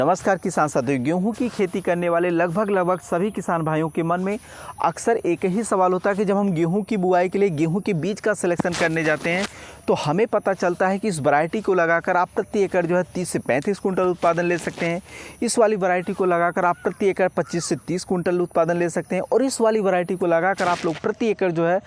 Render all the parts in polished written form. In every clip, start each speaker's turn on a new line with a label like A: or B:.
A: नमस्कार किसान साथियों, गेहूं की खेती करने वाले लगभग सभी किसान भाइयों के मन में अक्सर एक ही सवाल होता है कि जब हम गेहूं की बुआई के लिए गेहूं के बीज का सिलेक्शन करने जाते हैं तो हमें पता चलता है कि इस वैरायटी को लगाकर आप प्रति एकड़ जो है 30 से 35 कुंटल उत्पादन ले सकते हैं। इस वाली वैरायटी को लगाकर आप प्रति एकड़ 25 से 30 कुंटल उत्पादन ले सकते हैं और इस वाली वैरायटी को लगाकर आप लोग प्रति एकड़ जो है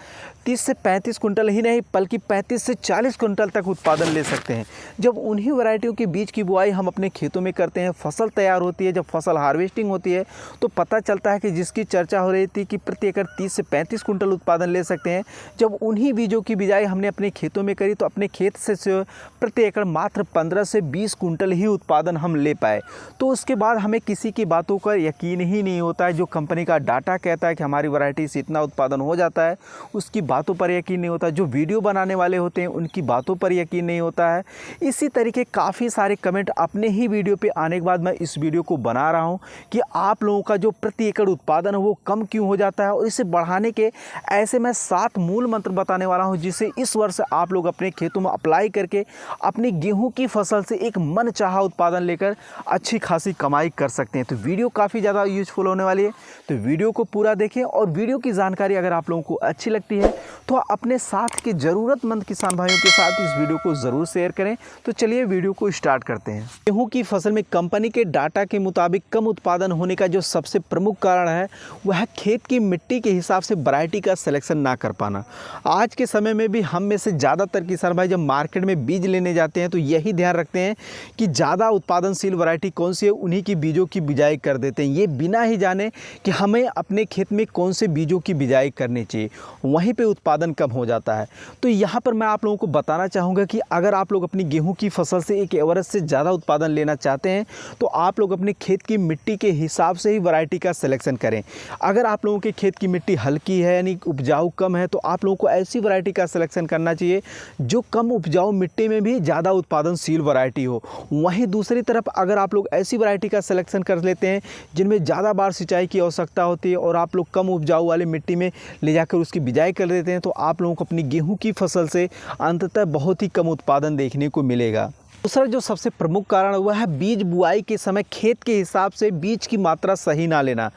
A: 30 से 35 कुंटल ही नहीं बल्कि 35 से 40 कुंटल तक उत्पादन ले सकते हैं। जब उन्हीं वैरायटियों के बीज की बुआई हम अपने खेतों में करते हैं, फसल तैयार होती है, जब फसल हार्वेस्टिंग होती है तो पता चलता है कि जिसकी चर्चा हो रही थी कि प्रति एकड़ 30 से 35 कुंटल उत्पादन ले सकते हैं, जब उन्हीं बीजों की बिजाई हमने अपने खेतों में करी तो अपने खेत से प्रति एकड़ मात्र 15 से 20 कुंटल ही उत्पादन हम ले पाए। तो उसके बाद हमें किसी की बातों का यकीन ही नहीं होता है। जो कंपनी का डाटा कहता है कि हमारी वैरायटी से इतना उत्पादन हो जाता है, उसकी बातों पर यकीन नहीं होता। जो वीडियो बनाने वाले होते हैं उनकी बातों पर यकीन नहीं होता है। इसी तरीके काफ़ी सारे कमेंट अपने ही वीडियो पे आने के बाद मैं इस वीडियो को बना रहा हूँ कि आप लोगों का जो प्रति एकड़ उत्पादन है वो कम क्यों हो जाता है और इसे बढ़ाने के ऐसे मैं 7 मूल मंत्र बताने वाला हूँ जिसे इस वर्ष आप लोग अपने खेतों में अप्लाई करके अपनी गेहूं की फसल से एक मनचाहा उत्पादन लेकर अच्छी खासी कमाई कर सकते हैं। तो वीडियो काफ़ी ज़्यादा यूजफुल होने वाली है, तो वीडियो को पूरा देखें और वीडियो की जानकारी अगर आप लोगों को अच्छी लगती है तो अपने साथ के ज़रूरतमंद किसान भाइयों के साथ इस वीडियो को ज़रूर शेयर करें। तो चलिए वीडियो को स्टार्ट करते हैं। गेहूं की फसल में कंपनी के डाटा के मुताबिक कम उत्पादन होने का जो सबसे प्रमुख कारण है वह है खेत की मिट्टी के हिसाब से वैरायटी का सिलेक्शन ना कर पाना। आज के समय में भी हम में से ज़्यादातर किसान भाई जब मार्केट में बीज लेने जाते हैं तो यही ध्यान रखते हैं कि ज़्यादा उत्पादनशील वैरायटी कौन सी है, उन्हीं की बीजों की बिजाई कर देते हैं, ये बिना ही जाने कि हमें अपने खेत में कौन से बीजों की बिजाई करनी चाहिए। वहीं पे उत्पादन कम हो जाता है। तो यहाँ पर मैं आप लोगों को बताना चाहूँगा कि अगर आप लोग अपनी गेहूं की फसल से एक एवरेज से ज़्यादा उत्पादन लेना चाहते हैं तो आप लोग अपने खेत की मिट्टी के हिसाब से ही वैरायटी का सिलेक्शन करें। अगर आप लोगों के खेत की मिट्टी हल्की है यानी उपजाऊ कम है तो आप लोगों को ऐसी वैरायटी का सिलेक्शन करना चाहिए जो कम उपजाऊ मिट्टी में भी ज़्यादा उत्पादनशील वैरायटी हो। वहीं दूसरी तरफ अगर आप लोग ऐसी वैरायटी का सिलेक्शन कर लेते हैं जिनमें ज़्यादा बार सिंचाई की आवश्यकता होती है और आप लोग कम उपजाऊ वाली मिट्टी में ले जाकर उसकी बिजाई कर देते हैं तो आप लोगों को अपनी गेहूं की फसल से अंततः बहुत ही कम उत्पादन देखने को मिलेगा। दूसरा जो सबसे प्रमुख कारण हुआ है बीज बुआई के समय खेत के हिसाब से बीज की मात्रा सही ना लेना।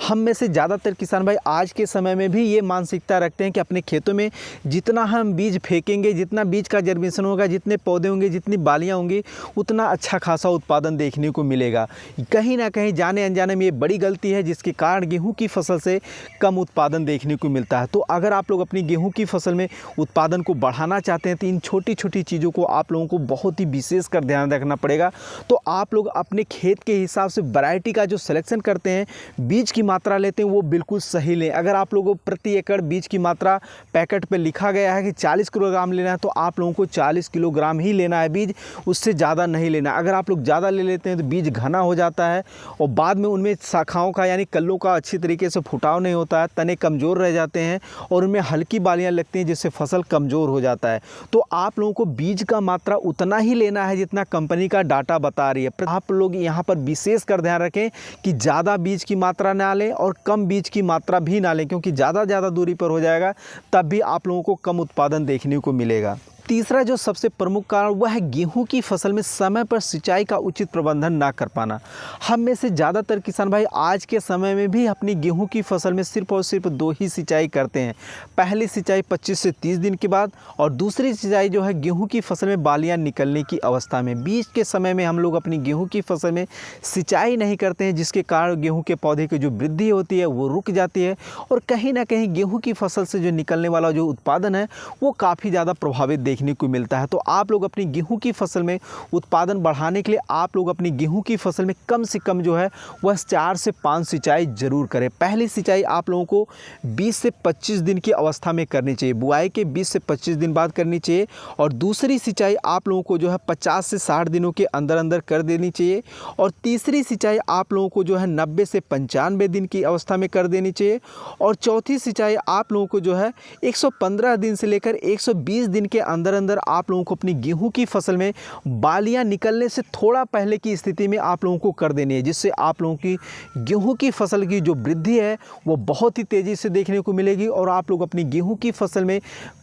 A: हम में से ज़्यादातर किसान भाई आज के समय में भी ये मानसिकता रखते हैं कि अपने खेतों में जितना हम बीज फेंकेंगे, जितना बीज का जर्मिनेशन होगा, जितने पौधे होंगे, जितनी बालियाँ होंगी, उतना अच्छा खासा उत्पादन देखने को मिलेगा। कहीं ना कहीं जाने अनजाने में ये बड़ी गलती है जिसके कारण गेहूँ की फसल से कम उत्पादन देखने को मिलता है। तो अगर आप लोग अपनी गेहूँ की फसल में उत्पादन को बढ़ाना चाहते हैं तो इन छोटी छोटी चीज़ों को आप लोगों को बहुत ही विशेष कर ध्यान रखना पड़ेगा। तो आप लोग अपने खेत के हिसाब से वैरायटी का जो सिलेक्शन करते हैं, बीज की मात्रा लेते हैं, वो बिल्कुल सही लें। अगर आप लोगों को प्रति एकड़ बीज की मात्रा पैकेट पे लिखा गया है कि 40 किलोग्राम लेना है तो आप लोगों को 40 किलोग्राम ही लेना है बीज, उससे ज़्यादा नहीं लेना। अगर आप लोग ज़्यादा ले लेते हैं तो बीज घना हो जाता है और बाद में उनमें शाखाओं का यानी कल्लों का अच्छी तरीके से फुटाव नहीं होता है, तने कमज़ोर रह जाते हैं और उनमें हल्की बालियाँ लगती हैं जिससे फसल कमज़ोर हो जाता है। तो आप लोगों को बीज का मात्रा उतना ही लेना है जितना कंपनी का डाटा बता रही है। आप लोग यहाँ पर विशेष कर ध्यान रखें कि ज़्यादा बीज की मात्रा ना लें और कम बीज की मात्रा भी ना लें, क्योंकि ज़्यादा दूरी पर हो जाएगा तब भी आप लोगों को कम उत्पादन देखने को मिलेगा। तीसरा जो सबसे प्रमुख कारण वह है गेहूं की फसल में समय पर सिंचाई का उचित प्रबंधन ना कर पाना। हम में से ज़्यादातर किसान भाई आज के समय में भी अपनी गेहूं की फसल में सिर्फ और सिर्फ 2 ही सिंचाई करते हैं। पहली सिंचाई 25 से 30 दिन के बाद और दूसरी सिंचाई जो है गेहूं की फसल में बालियां निकलने की अवस्था में। बीच के समय में हम लोग अपनी गेहूँ की फसल में सिंचाई नहीं करते हैं जिसके कारण गेहूँ के पौधे की जो वृद्धि होती है वो रुक जाती है और कहीं ना कहीं गेहूँ की फसल से जो निकलने वाला जो उत्पादन है वो काफ़ी ज़्यादा प्रभावित देखने को मिलता है। तो आप लोग अपनी गेहूं की फसल में उत्पादन बढ़ाने के लिए आप लोग अपनी गेहूं की फसल में कम से कम जो है वह 4 से 5 सिंचाई जरूर करें। पहली सिंचाई आप लोगों को 20 से 25 दिन की अवस्था में करनी चाहिए, बुआई के 20 से 25 दिन बाद करनी चाहिए और दूसरी सिंचाई आप लोगों को जो है 50 से 60 दिनों के अंदर अंदर कर देनी चाहिए और तीसरी सिंचाई आप लोगों को जो है 90 से 95 दिन की अवस्था में कर देनी चाहिए और चौथी सिंचाई आप लोगों को जो है 115 दिन से लेकर 120 दिन के अंदर अंदर अंदर आप लोगों को अपनी गेहूं की फसल में बालियां निकलने से थोड़ा पहले की स्थिति में आप लोगों को कर देनी है, जिससे आप लोगों की गेहूं की फसल की जो वृद्धि है वो बहुत ही तेज़ी से देखने को मिलेगी और आप लोग अपनी गेहूं की फसल में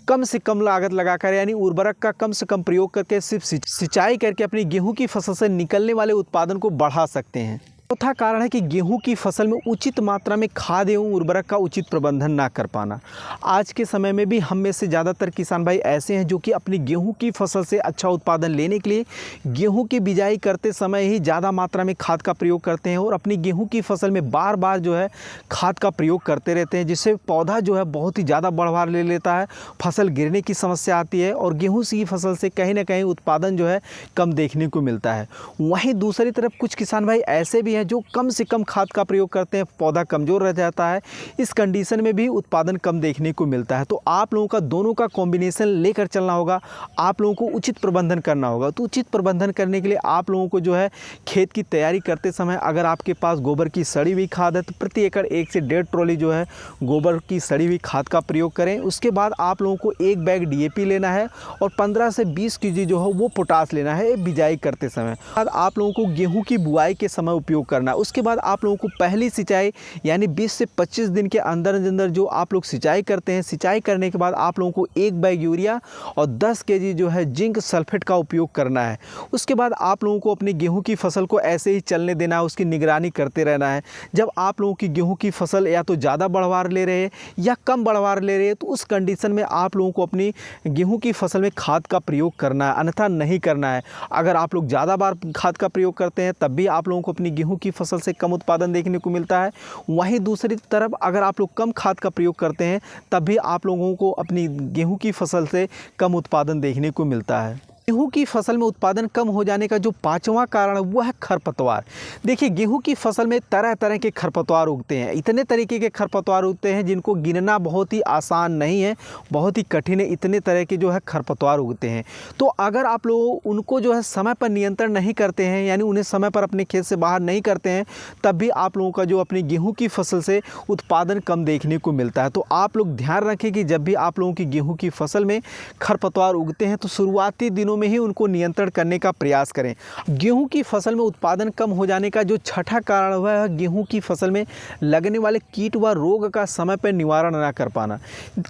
A: कम से कम लागत लगाकर यानी उर्वरक का कम से कम प्रयोग करके सिर्फ सिंचाई करके अपनी गेहूं की फसल से निकलने वाले उत्पादन को बढ़ा सकते हैं। चौथा कारण है कि गेहूं की फसल में उचित मात्रा में खाद एवं उर्वरक का उचित प्रबंधन ना कर पाना। आज के समय में भी हम में से ज़्यादातर किसान भाई ऐसे हैं जो कि अपनी गेहूं की फसल से अच्छा उत्पादन लेने के लिए गेहूं की बिजाई करते समय ही ज़्यादा मात्रा में खाद का प्रयोग करते हैं और अपनी गेहूं की फसल में बार बार जो है खाद का प्रयोग करते रहते हैं, जिससे पौधा जो है बहुत ही ज़्यादा बढ़वार ले लेता है, फसल गिरने की समस्या आती है और गेहूँ की फसल से कहीं ना कहीं उत्पादन जो है कम देखने को मिलता है। वहीं दूसरी तरफ कुछ किसान भाई ऐसे भी जो कम से कम खाद का प्रयोग करते हैं, पौधा कमज़ोर रह जाता है, इस कंडीशन में भी उत्पादन कम देखने को मिलता है। तो आप लोगों का दोनों का कॉम्बिनेशन लेकर चलना होगा, आप लोगों को उचित प्रबंधन करना होगा। तो उचित प्रबंधन करने के लिए आप लोगों को जो है खेत की तैयारी करते समय अगर आपके पास गोबर की सड़ी हुई खाद है तो प्रति एकड़ 1 से 1.5 ट्रॉली जो है गोबर की सड़ी हुई खाद का प्रयोग करें। उसके बाद आप लोगों को 1 बैग DAP लेना है और 15 से 20 kg जो है वो पोटास लेना है बिजाई करते समय। बाद आप लोगों को गेहूँ की बुआई के समय उपयोग करना। उसके बाद आप लोगों को पहली सिंचाई यानी 20 से 25 दिन के अंदर अंदर जो आप लोग सिंचाई करते हैं, सिंचाई करने के बाद आप लोगों को 1 बैग यूरिया और 10 kg जो है जिंक सल्फेट का उपयोग करना है। उसके बाद आप लोगों को अपनी गेहूं की फसल को ऐसे ही चलने देना है, उसकी निगरानी करते रहना है। जब आप लोगों की गेहूं की फसल या तो ज़्यादा बढ़वार ले रहे हैं या कम बढ़वार ले रहे हैं तो उस कंडीशन में आप लोगों को अपनी गेहूँ की फसल में खाद का प्रयोग करना है, अन्यथा नहीं करना है। अगर आप लोग ज़्यादा बार खाद का प्रयोग करते हैं तब भी आप लोगों को अपनी गेहूं की फसल से कम उत्पादन देखने को मिलता है। वहीं दूसरी तरफ अगर आप लोग कम खाद का प्रयोग करते हैं तब भी आप लोगों को अपनी गेहूं की फसल से कम उत्पादन देखने को मिलता है। गेहूँ की फसल में उत्पादन कम हो जाने का जो 5वां कारण है वो है खरपतवार। देखिए, गेहूँ की फसल में तरह तरह के खरपतवार उगते हैं, इतने तरीके के खरपतवार उगते हैं जिनको गिनना बहुत ही आसान नहीं है, बहुत ही कठिन है। इतने तरह के जो है खरपतवार उगते हैं, तो अगर आप लोग उनको जो है समय पर नियंत्रण नहीं करते हैं यानी उन्हें समय पर अपने खेत से बाहर नहीं करते हैं तब भी आप लोगों का जो अपनी गेहूँ की फसल से उत्पादन कम देखने को मिलता है। तो आप लोग ध्यान रखें कि जब भी आप लोगों की गेहूँ की फसल में खरपतवार उगते हैं तो शुरुआती दिनों में ही उनको नियंत्रण करने का प्रयास करें। गेहूं की फसल में उत्पादन कम हो जाने का जो 6ठा कारण हुआ है गेहूं की फसल में लगने वाले कीट व रोग का समय पर निवारण ना कर पाना।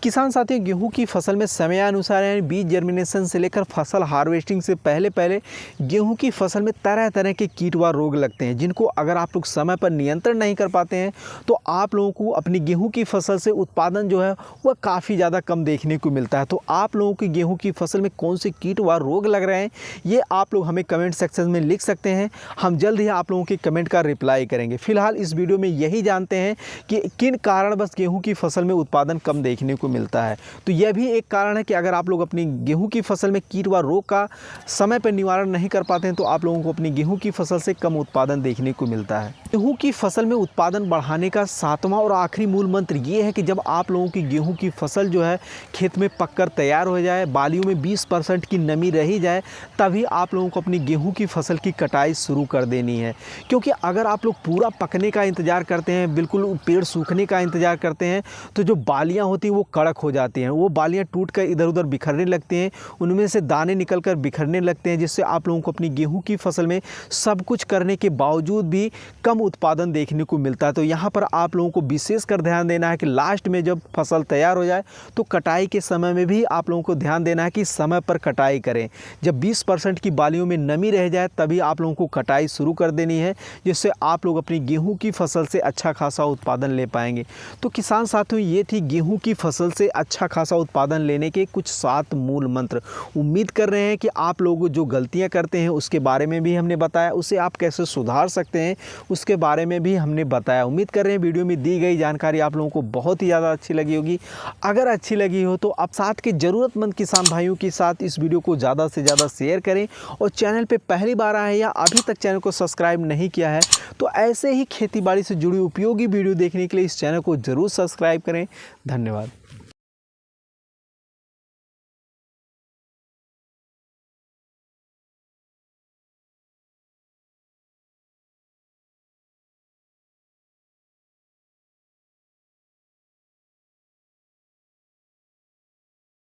A: किसान साथियों, गेहूं की फसल में समयानुसार यानी बीज जर्मिनेशन से लेकर फसल हार्वेस्टिंग से पहले गेहूं की फसल में तरह तरह के कीट व रोग लगते हैं, जिनको अगर आप लोग समय पर नियंत्रण नहीं कर पाते हैं तो आप लोगों को अपनी गेहूं की फसल से उत्पादन जो है वह काफ़ी ज़्यादा कम देखने को मिलता है। तो आप लोगों की गेहूं की फसल में कौन से कीट व रोग लग रहे हैं ये आप लोग हमें कमेंट सेक्शन में लिख सकते हैं, हम जल्द ही आप लोगों के कमेंट का रिप्लाई करेंगे। फिलहाल इस वीडियो में यही जानते हैं कि किन कारण बस गेहूं की फसल में उत्पादन कम देखने को मिलता है। तो यह भी एक कारण है कि अगर आप लोग अपनी गेहूं की फसल में कीट व रोग का समय पर निवारण नहीं कर पाते हैं तो आप लोगों को अपनी गेहूं की फसल से कम उत्पादन देखने को मिलता है। गेहूं की फसल में उत्पादन बढ़ाने का 7वां और आखिरी मूल मंत्र ये है कि जब आप लोगों की गेहूं की फसल जो है खेत में पककर तैयार हो जाए, बालियों में 20% की नमी रही जाए, तभी आप लोगों को अपनी गेहूं की फसल की कटाई शुरू कर देनी है। क्योंकि अगर आप लोग पूरा पकने का इंतज़ार करते हैं, बिल्कुल पेड़ सूखने का इंतज़ार करते हैं, तो जो बालियां होती हैं वो कड़क हो जाती हैं, वो बालियां टूट कर इधर उधर बिखरने लगती हैं, उनमें से दाने निकल कर बिखरने लगते हैं, जिससे आप लोगों को अपनी गेहूं की फसल में सब कुछ करने के बावजूद भी कम उत्पादन देखने को मिलता है। तो यहाँ पर आप लोगों को विशेष कर ध्यान देना है कि लास्ट में जब फसल तैयार हो जाए तो कटाई के समय में भी आप लोगों को ध्यान देना है कि समय पर कटाई करें। जब 20% की बालियों में नमी रह जाए तभी आप लोगों को कटाई शुरू कर देनी है, जिससे आप लोग अपनी गेहूं की फसल से अच्छा खासा उत्पादन ले पाएंगे। तो किसान साथियों, ये थी गेहूं की फसल से अच्छा खासा उत्पादन लेने के कुछ 7 मूल मंत्र। उम्मीद कर रहे हैं कि आप लोग जो गलतियां करते हैं उसके बारे में भी हमने बताया, उसे आप कैसे सुधार सकते हैं उसके बारे में भी हमने बताया। उम्मीद कर रहे हैं वीडियो में दी गई जानकारी आप लोगों को बहुत ही ज़्यादा अच्छी लगी होगी। अगर अच्छी लगी हो तो आप साथ के ज़रूरतमंद किसान भाइयों के साथ इस वीडियो को ज़्यादा से ज़्यादा शेयर करें, और चैनल पे पहली बार आए हैं या अभी तक चैनल को सब्सक्राइब नहीं किया है तो ऐसे ही खेतीबाड़ी से जुड़ी उपयोगी वीडियो देखने के लिए इस चैनल को ज़रूर सब्सक्राइब करें। धन्यवाद।